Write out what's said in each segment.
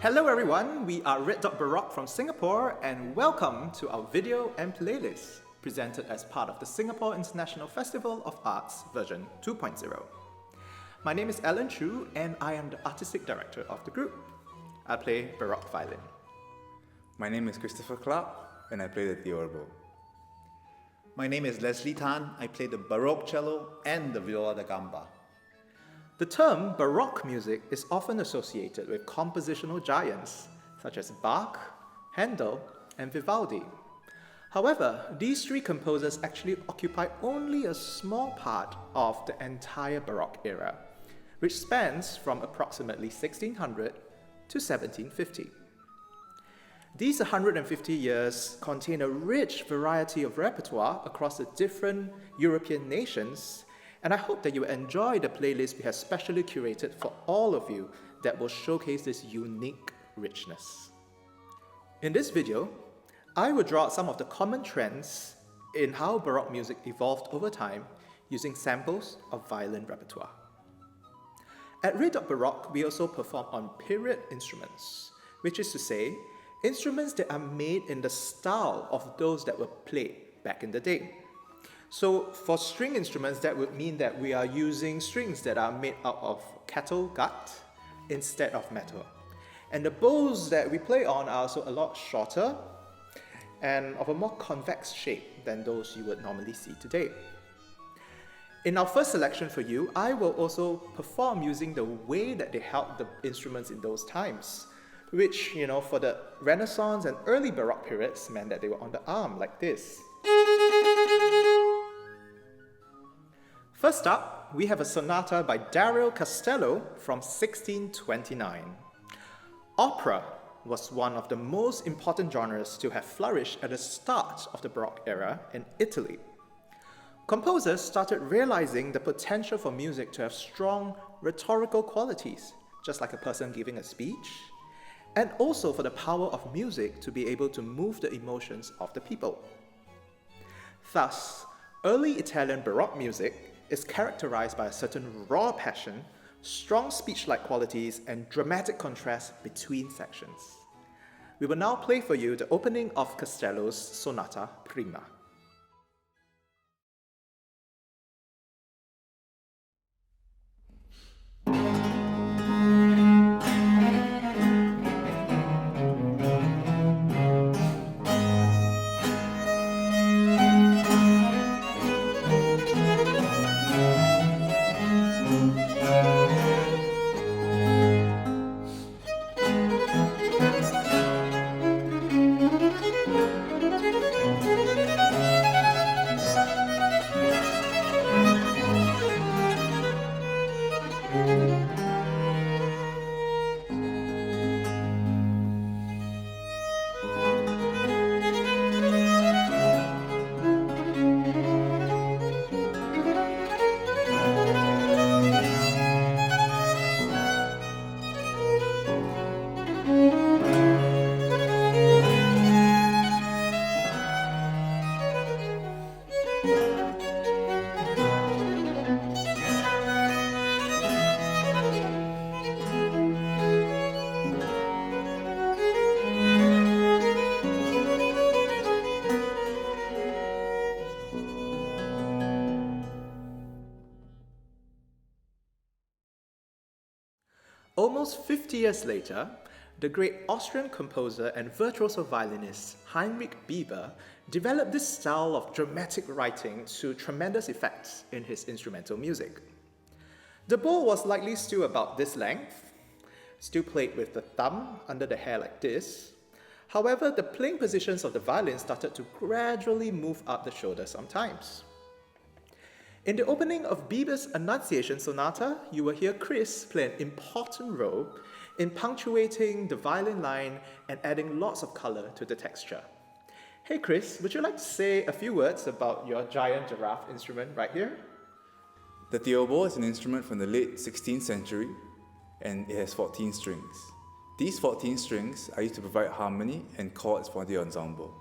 Hello everyone, we are Red Dot Baroque from Singapore and welcome to our video and playlist presented as part of the Singapore International Festival of Arts version 2.0. My name is Alan Chu and I am the artistic director of the group. I play Baroque violin. My name is Christopher Clark and I play the theorbo. My name is Leslie Tan. I play the Baroque cello and the viola da gamba. The term Baroque music is often associated with compositional giants such as Bach, Handel, and Vivaldi. However, these three composers actually occupy only a small part of the entire Baroque era, which spans from approximately 1600 to 1750. These 150 years contain a rich variety of repertoire across the different European nations, and I hope that you enjoy the playlist we have specially curated for all of you that will showcase this unique richness. In this video, I will draw out some of the common trends in how Baroque music evolved over time using samples of violin repertoire. At Red Dot Baroque, we also perform on period instruments, which is to say, instruments that are made in the style of those that were played back in the day. So for string instruments, that would mean that we are using strings that are made out of cattle gut instead of metal. And the bows that we play on are also a lot shorter and of a more convex shape than those you would normally see today. In our first selection for you, I will also perform using the way that they held the instruments in those times, which, for the Renaissance and early Baroque periods meant that they were on the arm like this. First up, we have a sonata by Dario Castello from 1629. Opera was one of the most important genres to have flourished at the start of the Baroque era in Italy. Composers started realizing the potential for music to have strong rhetorical qualities, just like a person giving a speech, and also for the power of music to be able to move the emotions of the people. Thus, early Italian Baroque music is characterized by a certain raw passion, strong speech-like qualities, and dramatic contrast between sections. We will now play for you the opening of Castello's Sonata Prima. Almost 50 years later, the great Austrian composer and virtuoso violinist Heinrich Bieber developed this style of dramatic writing to tremendous effects in his instrumental music. The bow was likely still about this length, still played with the thumb under the hair like this. However, the playing positions of the violin started to gradually move up the shoulder sometimes. In the opening of Bieber's Annunciation Sonata, you will hear Chris play an important role in punctuating the violin line and adding lots of color to the texture. Hey Chris, would you like to say a few words about your giant giraffe instrument right here? The theorbo is an instrument from the late 16th century and it has 14 strings. These 14 strings are used to provide harmony and chords for the ensemble.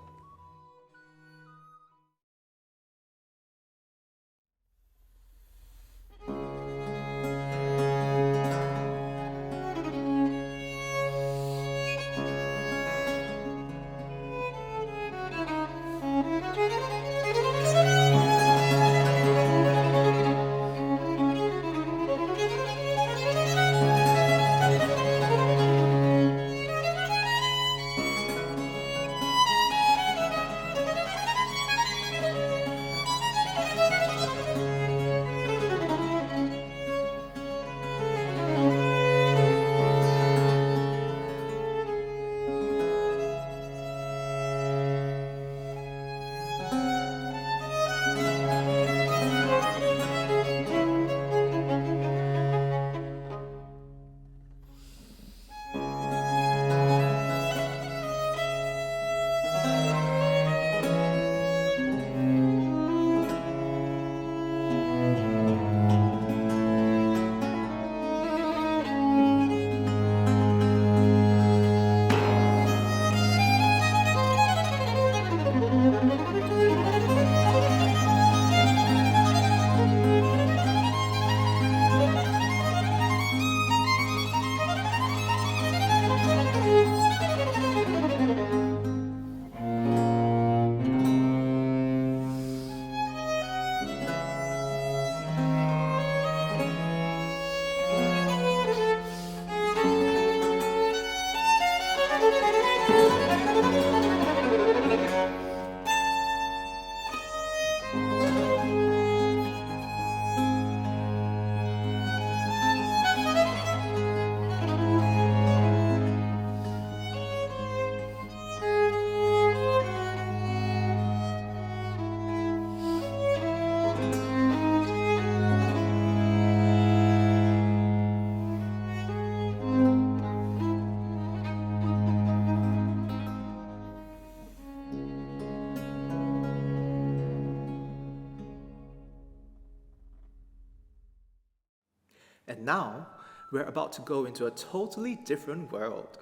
And now, we're about to go into a totally different world,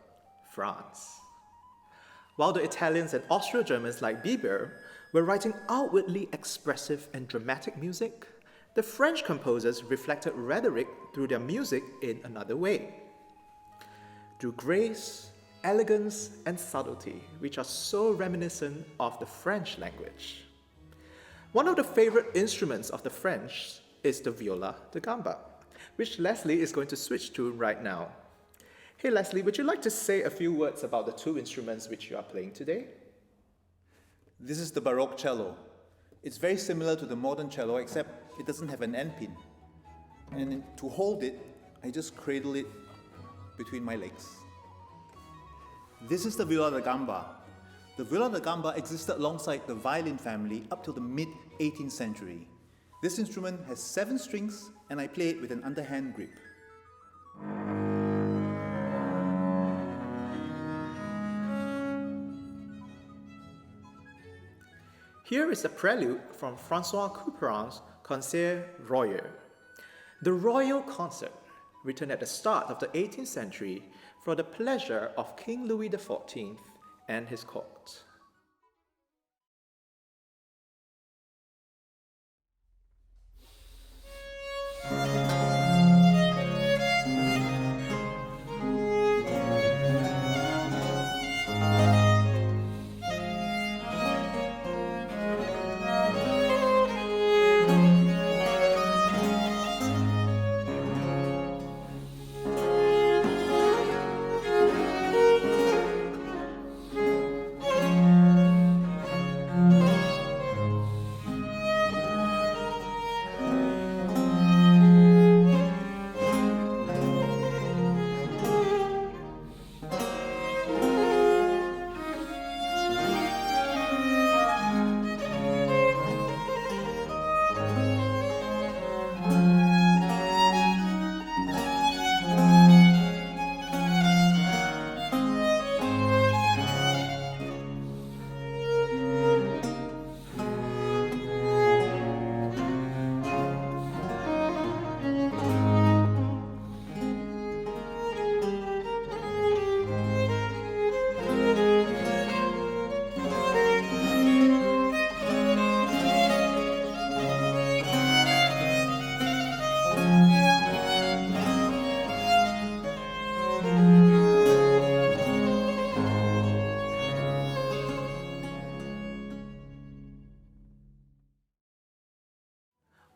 France. While the Italians and Austro-Germans like Bieber were writing outwardly expressive and dramatic music, the French composers reflected rhetoric through their music in another way. Through grace, elegance, and subtlety, which are so reminiscent of the French language. One of the favorite instruments of the French is the viola da gamba, which Leslie is going to switch to right now. Hey Leslie, would you like to say a few words about the two instruments which you are playing today? This is the Baroque cello. It's very similar to the modern cello, except it doesn't have an end pin. And to hold it, I just cradle it between my legs. This is the viola da gamba. The viola da gamba existed alongside the violin family up till the mid-18th century. This instrument has 7 strings, and I play it with an underhand grip. Here is a prelude from François Couperin's Concert Royal. The royal concert, written at the start of the 18th century for the pleasure of King Louis XIV and his court.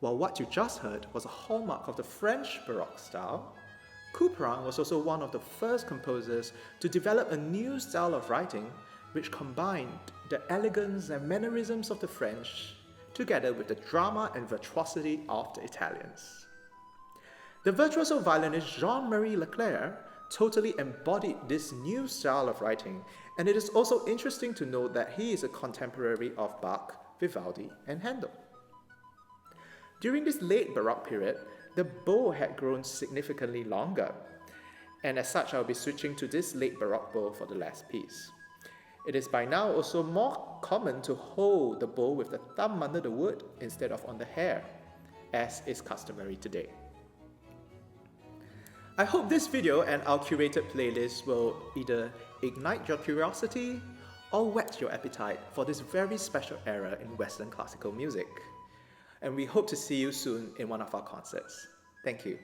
While what you just heard was a hallmark of the French Baroque style, Couperin was also one of the first composers to develop a new style of writing which combined the elegance and mannerisms of the French together with the drama and virtuosity of the Italians. The virtuoso violinist Jean-Marie Leclerc totally embodied this new style of writing, and it is also interesting to note that he is a contemporary of Bach, Vivaldi, and Handel. During this late Baroque period, the bow had grown significantly longer, and as such I'll be switching to this late Baroque bow for the last piece. It is by now also more common to hold the bow with the thumb under the wood instead of on the hair, as is customary today. I hope this video and our curated playlist will either ignite your curiosity or whet your appetite for this very special era in Western classical music. And we hope to see you soon in one of our concerts. Thank you.